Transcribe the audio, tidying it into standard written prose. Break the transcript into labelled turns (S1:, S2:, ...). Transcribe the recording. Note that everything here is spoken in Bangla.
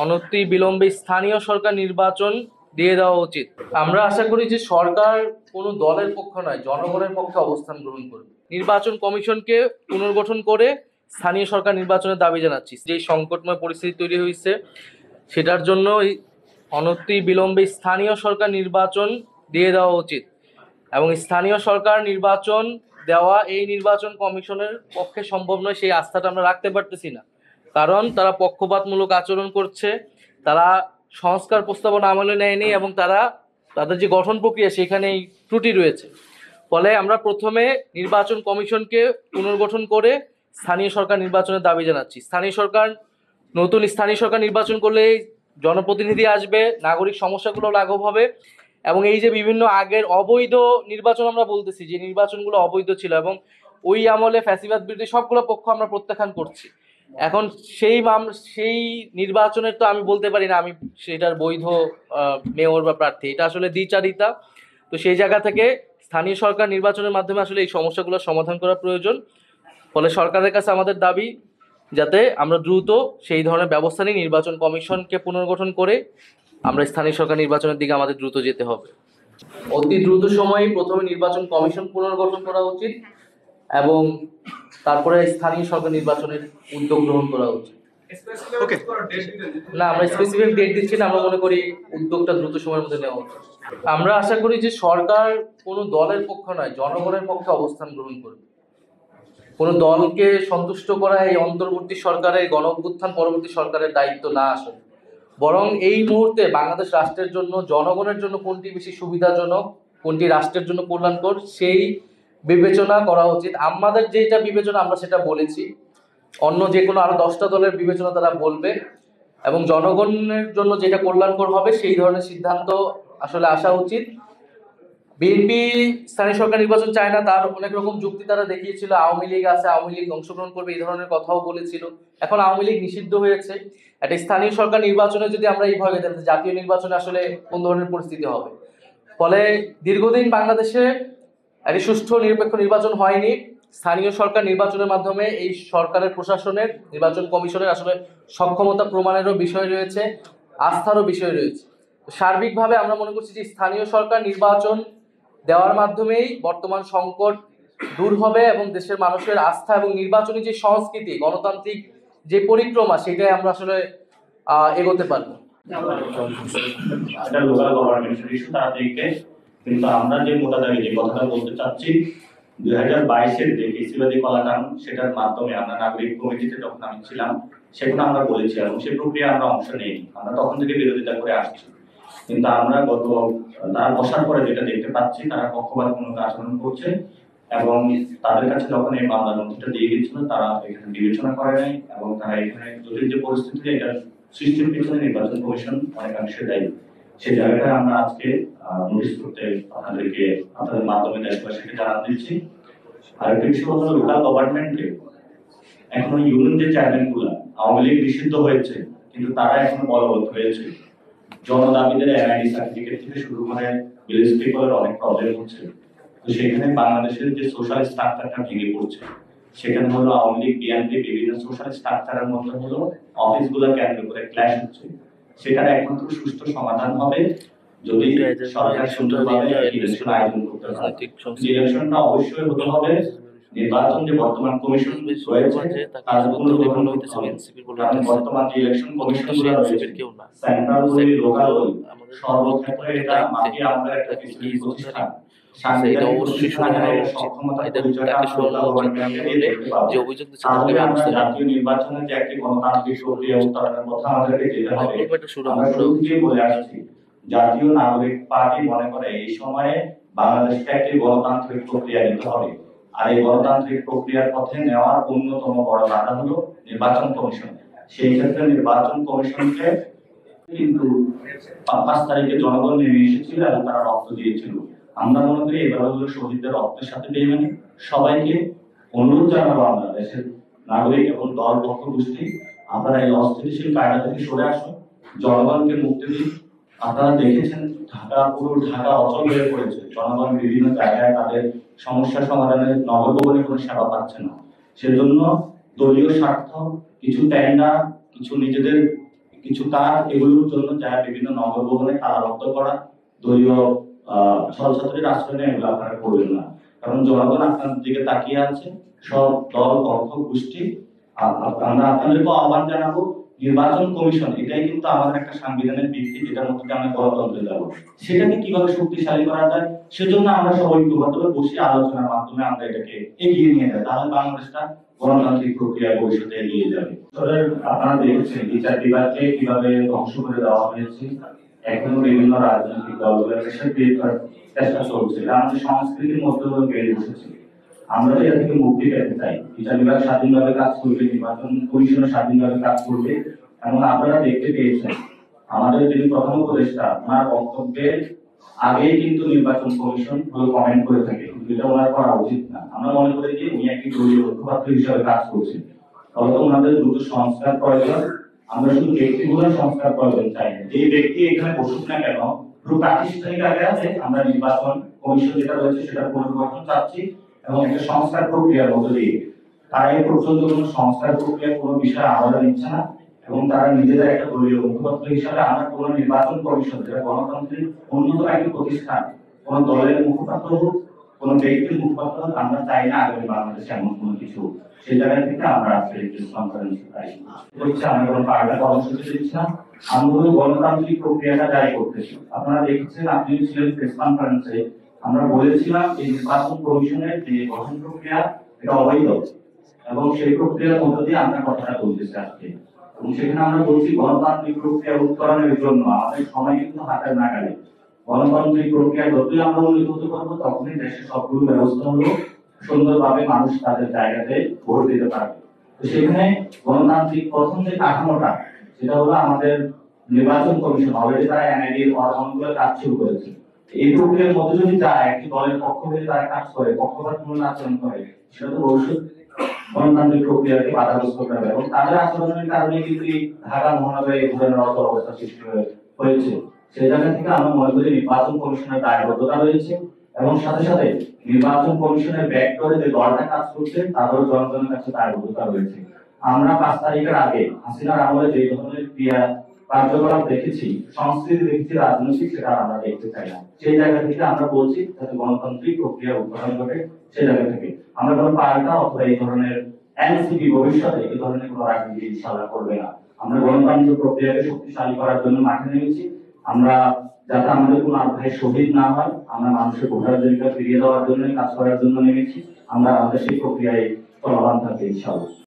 S1: অনতি বিলম্বে স্থানীয় সরকার নির্বাচন দিয়ে দেওয়া উচিত। আমরা আশা করি যে সরকার কোনো দলের পক্ষ নয়, জনগণের পক্ষে অবস্থান গ্রহণ করবে। নির্বাচন কমিশনকে পুনর্গঠন করে স্থানীয় সরকার নির্বাচনের দাবি জানাচ্ছি। যে সংকটময় পরিস্থিতি তৈরি হয়েছে সেটার জন্য অনতি বিলম্বে স্থানীয় সরকার নির্বাচন দিয়ে দেওয়া উচিত এবং স্থানীয় সরকার নির্বাচন দেওয়া এই নির্বাচন কমিশনের পক্ষে সম্ভব নয়। সেই আস্থাটা আমরা রাখতে পারতেছি না, কারণ তারা পক্ষপাতমূলক আচরণ করছে, তারা সংস্কার প্রস্তাবনা আমলে নেয়নি এবং তাদের যে গঠন প্রক্রিয়া সেখানেই ত্রুটি রয়েছে। ফলে আমরা প্রথমে নির্বাচন কমিশনকে পুনর্গঠন করে স্থানীয় সরকার নির্বাচনের দাবি জানাচ্ছি। নতুন স্থানীয় সরকার নির্বাচন করলে জনপ্রতিনিধি আসবে, নাগরিক সমস্যাগুলো লাঘব হবে এবং এই যে বিভিন্ন আগের অবৈধ নির্বাচন আমরা বলতেছি যে নির্বাচনগুলো অবৈধ ছিল এবং ওই আমলে ফ্যাসিবাদ বিরোধী সবগুলো পক্ষ আমরা প্রত্যাখ্যান করছি। এখন সেই নির্বাচনের তো আমি বলতে পারি না আমি সেটার বৈধ মেয়র বা প্রার্থী, এটা আসলে দ্বিচারিতা। তো সেই জায়গা থেকে স্থানীয় সরকার নির্বাচনের মাধ্যমে আসলে এই সমস্যাগুলো সমাধান করা প্রয়োজন। ফলে সরকারের কাছে আমাদের দাবি যাতে আমরা দ্রুত সেই ধরনের ব্যবস্থা নিই, নির্বাচন কমিশনকে পুনর্গঠন করে আমরা স্থানীয় সরকার নির্বাচনের দিকে আমাদের দ্রুত যেতে হবে। অতি দ্রুত সময়ে প্রথমে নির্বাচন কমিশন পুনর্গঠন করা উচিত এবং তারপরে স্থানীয় সরকার নির্বাচনের উদ্যোগ গ্রহণ করা উচিত। না, আমরা স্পেসিফিক ডেট দিচ্ছি না, আমরা মনে করি উদ্যোগটা দ্রুত সময়ের মধ্যে নেওয়া উচিত। আমরা আশা করি যে সরকার কোনো দলের পক্ষ নয়, জনগণের পক্ষে অবস্থান গ্রহণ করবে। কোনো দলকে সন্তুষ্ট করা এই অন্তর্বর্তী সরকারের, গণ অভ্যুত্থান পরবর্তী সরকারের দায়িত্ব না আসলে, বরং এই মুহূর্তে বাংলাদেশ রাষ্ট্রের জন্য, জনগণের জন্য কোনটি বেশি সুবিধাজনক, কোনটি রাষ্ট্রের জন্য কল্যাণকর সেই বিবেচনা করা উচিত। আমাদের যেটা বিবেচনা আমরা সেটা বলেছি, অন্য যে কোনো আরো 10টা দলের বিবেচনা তারা বলবে এবং জনগণের জন্য যেটা কল্যাণকর হবে সেই ধরনের সিদ্ধান্ত আসলে আসা উচিত। বিএনপি স্থানীয় সরকার নির্বাচন চায় না, তার অনেক রকম যুক্তি তারা দেখিয়েছিল। আওয়ামী লীগ আছে, আওয়ামী লীগ অংশগ্রহণ করবে, এই ধরনের কথাও বলেছিল। এখন আওয়ামী লীগ নিষিদ্ধ হয়েছে, একটা স্থানীয় সরকার নির্বাচনে যদি আমরা এইভাবে দেখি জাতীয় নির্বাচনে আসলে কোন ধরনের পরিস্থিতি হবে। ফলে দীর্ঘদিন বাংলাদেশে একটি সুষ্ঠু নিরপেক্ষ নির্বাচন হয়নি। স্থানীয় সরকার নির্বাচনের মাধ্যমে এই সরকারের, প্রশাসনের, নির্বাচন কমিশনের আসলে সক্ষমতা প্রমাণেরও বিষয় রয়েছে, আস্থারও বিষয় রয়েছে। সার্বিকভাবে আমরা মনে করছি যে স্থানীয় সরকার নির্বাচন দেওয়ার মাধ্যমেই বর্তমান সংকট দূর হবে এবং দেশের মানুষের আস্থা এবং নির্বাচনী যে সংস্কৃতি, গণতান্ত্রিক যে পরিক্রমা, সেটাই আমরা আসলে এগোতে পারবো।
S2: কিন্তু আমরা যে মোটা দাবি যে কথাটা বলতে চাচ্ছি, 2022-এর যে কৃষিবাদী কলাকানুন, সেটার মাধ্যমে আমরা নাগরিক কমিটিতে যখন আমি ছিলাম সেখানে আমরা বলেছি এবং সেই প্রক্রিয়া আমরা অংশ নেইনি, আমরা তখন থেকে বিরোধিতা করে আসছি। কিন্তু আমরা তারা বসার পরে যেটা দেখতে পাচ্ছি, তারা পক্ষপাতমূলক আচরণ করছে এবং তাদের কাছে যখন এই মামলা নথিটা দিয়ে গেছিল তারা এখানে বিবেচনা করে নাই এবং তারা এখানে জটিল যে পরিস্থিতি এটা সৃষ্টির পিছনে নির্বাচন কমিশন অনেকাংশে দায়ী। সেই জায়গাটা আমরা আজকে নোটিশ করতে আপনাদের মাধ্যমে দেশবাসীকে জানাতে দিচ্ছি। আর একটা বিষয় হলো লোকাল গভর্নমেন্টে এখন ইউনিয়ন যে চেয়ারম্যান গুলা, আওয়ামী লীগ নিষিদ্ধ হয়েছে কিন্তু তারা এখন বলবৎ হয়েছে। জনদাবিদের এনআইডি সার্টিফিকেট থেকে শুরু করে ভিলেজ পিপলের অনেক প্রবলেম হচ্ছে। তো সেখানে বাংলাদেশের যে সোশ্যাল স্ট্রাকচারটা ভেঙে পড়ছে, সেখানে হলো আওয়ামী লীগ, বিএনপি বিভিন্ন সোশ্যাল স্ট্রাকচারের মধ্যে হলো অফিসগুলো কেন্দ্র করে ক্ল্যাশ হচ্ছে। সেখানে একমাত্র সুষ্ঠু সমাধান হবে যদি সরকার সুন্দরভাবে ইলেকশন আয়োজন করতে পারে। ইলেকশনটা অবশ্যই হতে হবে, নির্বাচন যে বর্তমান কমিশন রয়েছে তার পুনর্গঠন হতে হবে। কারণ বর্তমান যে ইলেকশন কমিশন রয়েছে সেন্ট্রাল ওই লোকাল ওই সর্বক্ষেত্রে এটা মাফিয়া আমরা একটা ফেসিলিটি প্রতিষ্ঠান জাতীয় নির্বাচনের যে একটি গণতান্ত্রিক প্রক্রিয়া উত্তরণের কথা আমাদেরকে যেতে হবে। আমরা শুরুতেই বলে আসছি, জাতীয় নাগরিক পার্টি মনে করে এই সময়ে বাংলাদেশকে একটি গণতান্ত্রিক প্রক্রিয়া নিতে হবে। আর এই গণতান্ত্রিক প্রক্রিয়ার পথে নেওয়ার অন্যতম বড় বাধা হলো নির্বাচন কমিশন। সেই ক্ষেত্রে নির্বাচন কমিশনকে কিন্তু 5 তারিখে জনগণ নেমে এসেছিল এবং তারা রক্ত দিয়েছিল। আমরা মনে করি এবার হলো শহীদদের রক্তের সাথে বেইমানি। সবাইকে অনুরোধ জানাবো, আমরা দেশের নাগরিক এবং দল পক্ষ গোষ্ঠী, আপনারা এই অস্থিতিশীল কায়দা থেকে সরে আসুন, জনগণকে মুক্তি দিন। আপনারা দেখেছেন পুরো ঢাকা অচল হয়ে পড়েছে, জনগণ বিভিন্ন জায়গায় তাদের সমস্যা সমাধানের নগরভবনে কোনো সেবা পাচ্ছে না। সেজন্য দলীয় স্বার্থ, কিছু টেন্ডার, কিছু নিজেদের কিছু কাজ এগুলোর জন্য চায় বিভিন্ন নগর ভবনে তালাবদ্ধ করা, দলীয় ছলছাত্রের আশ্রয় নেয়, এগুলো আপনারা করবেন না। কারণ জনগণ আপনাদের দিকে তাকিয়ে আছে, সব দল পক্ষ গোষ্ঠী। আমরা আপনাদেরকে আহ্বান জানাবো, নির্বাচন কমিশন এটাই কিন্তু আমাদের একটা সাংবিধানিক ভিত্তি, যেটার মধ্যে আমরা গণতন্ত্রে যাব। সেটাকে কিভাবে শক্তিশালী করা যায়, সেজন্য আমরা সবাই ঐক্যবদ্ধভাবে বসে আলোচনার মাধ্যমে আমরা এটাকে এগিয়ে নিয়ে যাই, তাহলে বাংলাদেশটা গণতান্ত্রিক প্রক্রিয়া ভবিষ্যতে এগিয়ে যাবে। আপনারা দেখেছেন বিচার বিভাগকে কিভাবে ধ্বংস করে দেওয়া হয়েছে, এখনো বিভিন্ন রাজনৈতিক দলগুলোর চেষ্টা চলছে, এটা আমাদের সংস্কৃতির মধ্যে বেড়ে বসেছে। আমরা তো এটা থেকে মুক্তি পেতে চাই, বিচার বিভাগ স্বাধীনভাবে কাজ করবে, নির্বাচন কমিশন স্বাধীনভাবে কাজ করবে। এবং আপনারা দেখতে পেয়েছেন আমাদের যিনি প্রধান উপদেষ্টা, ওনার বক্তব্যের আগেই কিন্তু নির্বাচন কমিশন কমেন্ট করে থাকে, কিন্তু এটা ওনার করা উচিত না। আমরা মনে করি যে উনি একটি দলীয় মুখপাত্র হিসাবে কাজ করছেন, তবে ওনাদের দ্রুত সংস্কার প্রয়োজন। আমরা শুধু ব্যক্তিগত সংস্কার প্রয়োজন চাই না, যে ব্যক্তি এখানে বসুক না কেন, পুরো প্রাতিষ্ঠানিক আগে আছে আমরা নির্বাচন কমিশন যেটা রয়েছে সেটা পুনর্গঠন চাচ্ছি, এবং একটা সংস্কার প্রক্রিয়ার মধ্য দিয়ে। তারা এই পর্যন্ত কোনো সংস্কার প্রক্রিয়া কোনো বিষয়ে আলাদা নিচ্ছে না, এবং তারা নিজেদের একটা দলীয় মুখপাত্র হিসাবে আমরা কোনো নির্বাচন কমিশন যেটা গণতন্ত্রের অন্যতম একটি প্রতিষ্ঠান, কোন দলের মুখপাত্র হোক, কোন ব্যক্তির মুখপাত্র হোক, আমরা চাই না আগামী বাংলাদেশে এমন কোনো কিছু। সেই জায়গা থেকে আমরা আজকে একটি কনফারেন্স চাই হচ্ছে, আমরা কোনো পাল্টা কর্মসূচি দিচ্ছি না, আমরা গণতান্ত্রিক প্রক্রিয়াটা জারি করতেছি। আপনারা দেখছেন, আপনি ছিলেন প্রেস কনফারেন্সে, আমরা বলেছিলাম এই নির্বাচন কমিশনের যে গঠন প্রক্রিয়া এটা অবৈধ, এবং সেই প্রক্রিয়ার মধ্য দিয়ে আমরা কথাটা বলতেছি আজকে। এবং সেখানে আমরা বলছি গণতান্ত্রিক প্রক্রিয়া উত্তরণের জন্য আমাদের সময় কিন্তু হাতের নাগালে। গণতান্ত্রিক প্রক্রিয়া যতই আমরা উন্নীত করবো, তখনই দেশের সবগুলো ব্যবস্থা হলো সুন্দরভাবে মানুষ তাদের জায়গাতে ভোট দিতে পারবে। তো সেখানে গণতান্ত্রিক প্রথম যে কাঠামোটা, সেটা হলো আমাদের নির্বাচন কমিশন অলরেডি তারা এনআইডি অনেকগুলো কাজ শুরু করেছে। এই প্রক্রিয়ার মধ্যে যদি যায় একটি দলের পক্ষ হয়ে তারা কাজ করে, পক্ষপাতমূলক আচরণ করে, সেটা তো ভবিষ্যৎ গণতান্ত্রিক প্রক্রিয়াকে বাধাগ্রস্ত করবে, এবং তাদের আচরণের কারণে কিন্তু ঢাকা মহানগরে এই ধরনের অবস্থা সৃষ্টি হয়েছে। সেই জায়গা থেকে আমরা মনে করি নির্বাচন কমিশনের দায়বদ্ধতা রয়েছে, এবং সাথে সাথে নির্বাচন কমিশনের ব্যাক করে যে দলটা কাজ করছে তাদেরও জনগণের কাছে দায়বদ্ধতা রয়েছে। আমরা 5 তারিখের আগে হাসিনার আমলে যে ধরনের ক্রিয়া কার্যকলাপ দেখেছি, সংস্কৃতি দেখেছি, রাজনৈতিক, সেটা আমরা দেখতে চাই না। সেই জায়গা থেকে আমরা বলছি যাতে গণতান্ত্রিক প্রক্রিয়া উদ্বোধন ঘটে, সেই জায়গা থেকে আমরা কোনো পাল্টা অথবা এই ধরনের এনসিপি ভবিষ্যতে এই ধরনের কোনো রাজনীতি ইনশাআল্লাহ করবে না। আমরা গণতান্ত্রিক প্রক্রিয়াকে শক্তিশালী করার জন্য মাঠে নেমেছি। আমরা যাতে আমাদের কোনো আত্মায় শহীদ না হয়, আমরা মানুষের ভোটাধিকার ফিরিয়ে দেওয়ার জন্য কাজ করার জন্য নেমেছি। আমরা আমাদের সেই প্রক্রিয়ায় চলমান থাকবে ইনশাআল্লাহ।